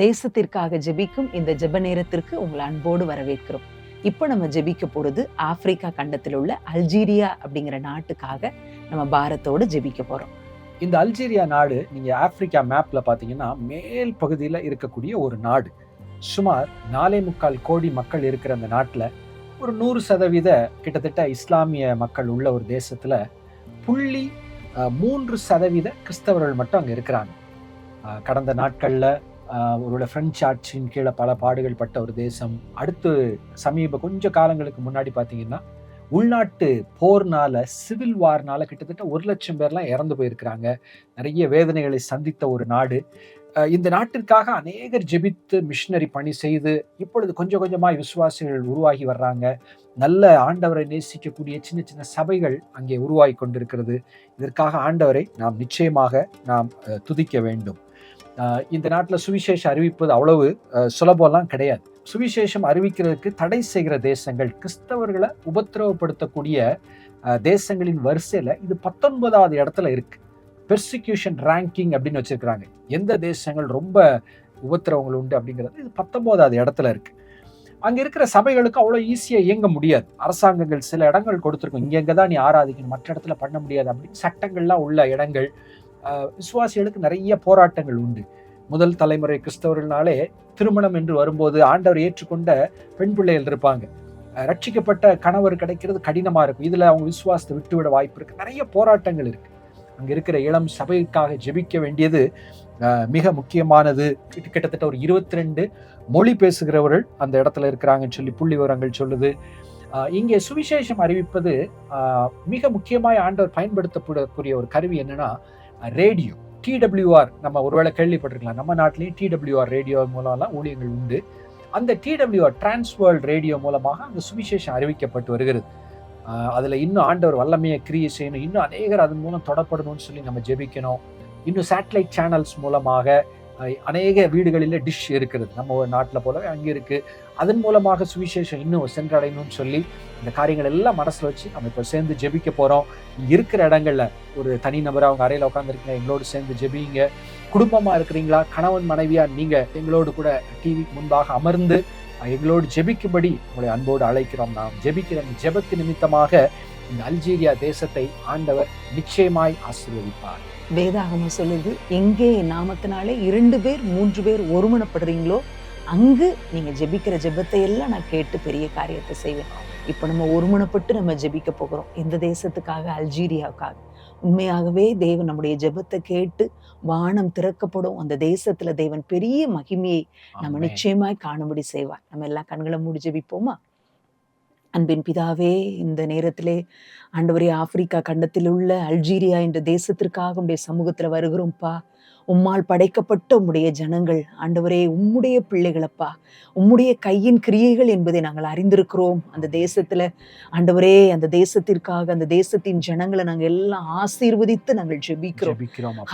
தேசத்திற்காக ஜெபிக்கும் இந்த ஜெப நேரத்திற்கு உங்களை அன்போடு வரவேற்கிறோம். இப்போ நம்ம ஜெபிக்க போறது ஆப்பிரிக்கா கண்டத்தில் உள்ள அல்ஜீரியா அப்படிங்கிற நாட்டுக்காக நம்ம பாரத்தோடு ஜெபிக்க போறோம். இந்த அல்ஜீரியா நாடு நீங்க ஆப்பிரிக்கா மேப்ல பாத்தீங்கன்னா மேல் பகுதியில இருக்கக்கூடிய ஒரு நாடு. சுமார் 4.25 கோடி மக்கள் இருக்கிற அந்த நாட்டுல ஒரு 100% கிட்டத்தட்ட இஸ்லாமிய மக்கள் உள்ள ஒரு தேசத்துல 0.3% கிறிஸ்தவர்கள் மட்டும் அங்க இருக்கிறாங்க. கடந்த நாட்கள்ல ஒருவேளை பிரெஞ்சு ஆட்சியின் கீழே பல பாடுகள் பட்ட ஒரு தேசம். அடுத்து கொஞ்ச காலங்களுக்கு முன்னாடி பார்த்தீங்கன்னா உள்நாட்டு போர்னால, சிவில் வார்னால கிட்டத்தட்ட 1 லட்சம் பேர்லாம் இறந்து போயிருக்கிறாங்க. நிறைய வேதனைகளை சந்தித்த ஒரு நாடு. இந்த நாட்டிற்காக அநேகர் ஜெபித்து மிஷினரி பணி செய்து இப்பொழுது கொஞ்சம் கொஞ்சமாய் விசுவாசிகள் உருவாகி வர்றாங்க. நல்ல ஆண்டவரை நேசிக்கக்கூடிய சின்ன சின்ன சபைகள் அங்கே உருவாகி கொண்டிருக்கிறது. இதற்காக ஆண்டவரை நாம் நிச்சயமாக துதிக்க வேண்டும். இந்த நாட்டில் சுவிசேஷம் அறிவிப்பது அவ்வளவு சுலபம்லாம் கிடையாது. சுவிசேஷம் அறிவிக்கிறதுக்கு தடை செய்கிற தேசங்கள், கிறிஸ்தவர்களை உபத்திரவப்படுத்தக்கூடிய தேசங்களின் வரிசையில இது 19வது இடத்துல இருக்கு. பெர்சிக்யூஷன் ரேங்கிங் அப்படின்னு வச்சிருக்கிறாங்க. எந்த தேசங்கள் ரொம்ப உபத்திரவங்கள் உண்டு அப்படிங்கிறது இது 19வது இடத்துல இருக்கு. அங்க இருக்கிற சபைகளுக்கு அவ்வளவு ஈஸியா இயங்க முடியாது. அரசாங்கங்கள் சில இடங்கள் கொடுத்துருக்கும், இங்கதான் நீ ஆராதிக்கணும், மற்ற இடத்துல பண்ண முடியாது அப்படின்னு சட்டங்கள்லாம் உள்ள இடங்கள். விசுவாசிகளுக்கு நிறைய போராட்டங்கள் உண்டு. முதல் தலைமுறை கிறிஸ்தவர்கள்னாலே திருமணம் என்று வரும்போது ஆண்டவர் ஏற்றுக்கொண்ட பெண் பிள்ளைகள் இருப்பாங்க. ரட்சிக்கப்பட்ட கணவர் கிடைக்கிறது கடினமா இருக்கும். இதுல அவங்க விசுவாசத்தை விட்டுவிட வாய்ப்பு இருக்கு. நிறைய போராட்டங்கள் இருக்கு. அங்க இருக்கிற இளம் சபைக்காக ஜெபிக்க வேண்டியது மிக முக்கியமானது. கிட்டத்தட்ட ஒரு 22 மொழி பேசுகிறவர்கள் அந்த இடத்துல இருக்கிறாங்கன்னு சொல்லி புள்ளி விவரங்கள் சொல்லுது. இங்கே சுவிசேஷம் அறிவிப்பது மிக முக்கியமாய் ஆண்டவர் பயன்படுத்தப்படக்கூடிய ஒரு கருவி என்னன்னா ரேடியோ. TWR நம்ம ஒருவேளை கேள்விப்பட்டிருக்கலாம். நம்ம நாட்டிலேயும் TWR ரேடியோ மூலம்லாம் ஊழியங்கள் உண்டு. அந்த TWR டிரான்ஸ்வேர்ல்ட் ரேடியோ மூலமாக அந்த சுவிசேஷம் அறிவிக்கப்பட்டு வருகிறது. அதுல இன்னும் ஆண்டவர் வல்லமையை கிரியை செய்யணும், இன்னும் அநேகர் அதன் மூலம் தொடப்படணும்னு சொல்லி நம்ம ஜெபிக்கணும். இன்னும் சேட்டலைட் சேனல்ஸ் மூலமாக அநேக வீடுகளில் டிஷ் இருக்கிறது, நம்ம நாட்டில் போலவே அங்கே இருக்கு. அதன் மூலமாக சுவிசேஷம் இன்னும் சென்றடையணும்னு சொல்லி இந்த காரியங்கள் எல்லாம் மனசுல வச்சு நம்ம இப்போ சேர்ந்து ஜெபிக்க போறோம். இருக்கிற இடங்கள்ல ஒரு தனிநபர் அவங்க அறையில உட்காந்துருக்கீங்க, எங்களோடு சேர்ந்து ஜெபிங்க. குடும்பமா இருக்கிறீங்களா, கணவன் மனைவியா நீங்க எங்களோடு கூட டிவிக்கு முன்பாக அமர்ந்து எங்களோடு ஜெபிக்கும்படி உங்களை அன்போடு அழைக்கிறோம். நாம் ஜெபிக்கிற ஜெபத்து நிமித்தமாக இந்த அல்ஜீரியா தேசத்தை ஆண்டவர் நிச்சயமாய் ஆசீர்வதிப்பார். வேதாகமம் சொல்லுது, எங்கே என் நாமத்தினாலே 2 பேர் 3 பேர் ஒருமனப்படுறீங்களோ அங்கு நீங்க ஜெபிக்கிற ஜெபத்தை எல்லாம் நான் கேட்டு பெரிய காரியத்தை செய்வேன். இப்ப நம்ம ஒருமனப்பட்டு நம்ம ஜெபிக்க போகிறோம். இந்த தேசத்துக்காக, அல்ஜீரியாவுக்காக. உண்மையாகவே தேவன் நம்முடைய ஜெபத்தை கேட்டு வானம் திறக்கப்படும். அந்த தேசத்துல தேவன் பெரிய மகிமையை நம்ம நிச்சயமாய் காணும்படி செய்வார். நம்ம எல்லா கண்களை மூடி ஜெபிப்போமா? அன்பின் பிதாவே, இந்த நேரத்திலே ஆண்டவரே, ஆப்பிரிக்கா கண்டத்தில் உள்ள அல்ஜீரியா என்ற தேசத்திற்காக உம்முடைய சமூகத்துல வருகிறோம்ப்பா. உம்மால் படைக்கப்பட்ட உம்முடைய ஜனங்கள் ஆண்டவரே, உம்முடைய பிள்ளைகளப்பா, உம்முடைய கையின் கிரியைகள் என்பதை நாங்கள் அறிந்திருக்கிறோம். அந்த தேசத்துல ஆண்டவரே, அந்த தேசத்திற்காக, அந்த தேசத்தின் ஜனங்களை நாங்கள் எல்லாம் ஆசீர்வதித்து நாங்கள் ஜெபிக்கிறோம்.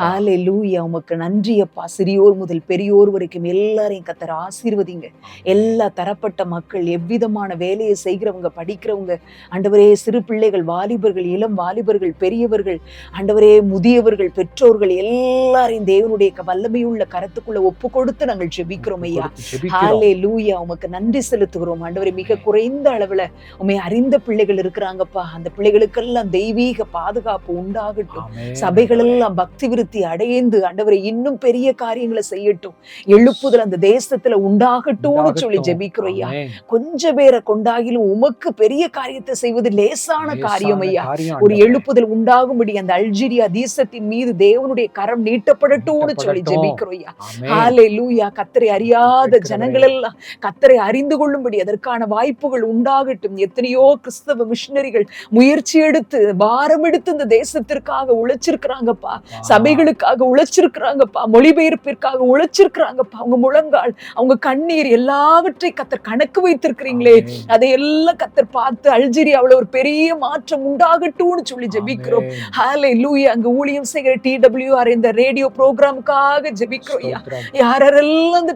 ஹல்லேலூயா, உமக்கு நன்றி அப்பா. சிறியோர் முதல் பெரியோர் வரைக்கும் எல்லாரையும் கர்த்தர் ஆசீர்வதிங்க. எல்லா தரப்பட்ட மக்கள், எவ்விதமான வேலையை செய்கிறவங்க, படிக்கிறவங்க, ஆண்டவரே, சிறு பிள்ளைகள், வாலிபர்கள், இளம் வாலிபர்கள், பெரியவர்கள், ஆண்டவரே, முதியவர்கள், பெற்றோர்கள், எல்லாரையும் தேவனுடைய வல்லமையுள்ள கரத்துக்குள்ள ஒப்பு கொடுத்து நாங்கள் ஜெபிக்கிறோம் ஐயா. ஹல்லேலூயா, உமக்கு நன்றி செலுத்துகிறோம் ஆண்டவரே. மிக குறைந்த அளவுல உம்மை அறிந்த பிள்ளைகள் இருக்கிறாங்கப்பா. அந்த பிள்ளைகளுக்கெல்லாம் தெய்வீக பாதுகாப்பு உண்டாகட்டும். சபைகள் எல்லாம் பக்தி விருத்தி அடைந்து ஆண்டவரே இன்னும் பெரிய காரியங்களை செய்யட்டும். எழுப்புதல் அந்த தேசத்துல உண்டாகட்டும்னு சொல்லி ஜெபிக்கிறோம் ஐயா. கொஞ்ச பேரை கொண்டாகிலும் உமக்கு பெரிய காரியத்தை செய்வது லேசான காரியம் ஐயா. ஒரு எழுப்புதல் உண்டாகும்படி அந்த அல்ஜீரியா தேசத்தின் மீது தேவனுடைய கரம் நீட்டப்படட்டும்னு சொல்லி ஜெபிக்கிறோம் ஐயா. ஹல்லேலூயா. கர்த்தரை அறியாத ஜனங்கள் எல்லாம் கர்த்தரை அறிந்து கொள்ளும்படி அதற்கான வாய்ப்புகள் உண்டாகட்டும். எத்தனையோ கிறிஸ்தவ மிஷனரிகள் முயற்சி எடுத்து பாரம் எடுத்து இந்த தேசத்திற்காக உழைச்சிருக்கிறாங்கப்பா. சபைகளுக்காக உழைச்சிருக்கிறாங்கப்பா. மொழிபெயர்ப்பிற்காக உழைச்சிருக்கிறாங்கப்பா. அவங்க முழங்கால், அவங்க கண்ணீர் எல்லாவற்றை கர்த்தர் கணக்கு வைத்திருக்கிறீங்களே, அதையெல்லாம் கர்த்தர் பார்த்து அல்ஜீரியாவுல ஒரு பெரிய மாற்றம் உண்டாகட்டும்னு சொல்லி ஜெபிக்கிறோம். ஹல்லேலூயா. அங்க ஊழியம் செய்கிற TWR இந்த ரேடியோ ப்ரோக்ராமுக்காக ஜெபிக்கிறோம் ஐயா. யாரெல்லாம்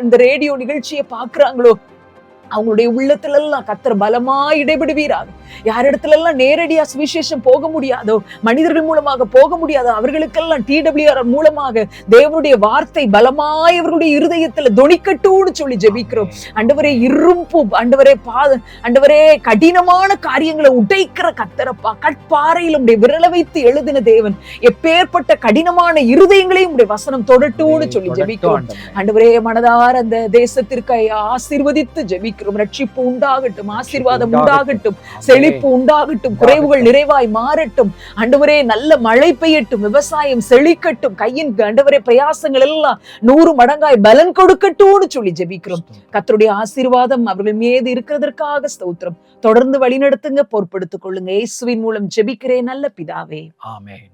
அந்த ரேடியோ நிகழ்ச்சியை பாக்குறாங்களோ அவங்களுடைய உள்ளத்துல எல்லாம் கர்த்தர் பலமாய் இடைபடுவீராக. யாரிடத்துல எல்லாம் நேரடியா சுவிசேஷம் போக முடியாதோ, மனிதர்கள் மூலமாக போக முடியாதோ, அவர்களுக்கெல்லாம் TWR மூலமாக தேவனுடைய வார்த்தை பலமாய் அவர்களுடைய இருதயத்துல தொனிக்கட்டும்னு சொல்லி ஜெபிக்கிறோம். ஆண்டவரே, இரும்பும் ஆண்டவரே, ஆண்டவரே, கடினமான காரியங்களை உடைக்கிற கர்த்தரப்பா, கட்பாறையில் உடைய விரலை வைத்து எழுதின தேவன், எப்பேற்பட்ட கடினமான இருதயங்களையும் உடைய வசனம் தொடட்டும்னு சொல்லி ஜெபிக்கிறோம். ஆண்டவரே, மனதார அந்த தேசத்திற்கு ஆசீர்வதித்து ஜெபிக்கிறோம். ரட்சிப்பு உண்டாகட்டும், ஆசீர்வாதம் உண்டாகட்டும், செழிப்பு உண்டாகட்டும், குறைவுகள் நிறைவாய் மாறட்டும். ஆண்டவரே, நல்ல மழை பெய்யட்டும், விவசாயம் செழிக்கட்டும், கையின் ஆண்டவரே பிரயாசங்கள் எல்லாம் 100 மடங்காய் பலன் கொடுக்கட்டும்னு சொல்லி ஜெபிக்கிறோம். கர்த்தருடைய ஆசீர்வாதம் அவர்கள் மீது இருக்கிறதற்காக ஸ்தோத்திரம். தொடர்ந்து வழிநடத்துங்க, பொறுப்படுத்திக் கொள்ளுங்க. இயேசுவின் மூலம் ஜெபிக்கிறேன் நல்ல பிதாவே, ஆமென்.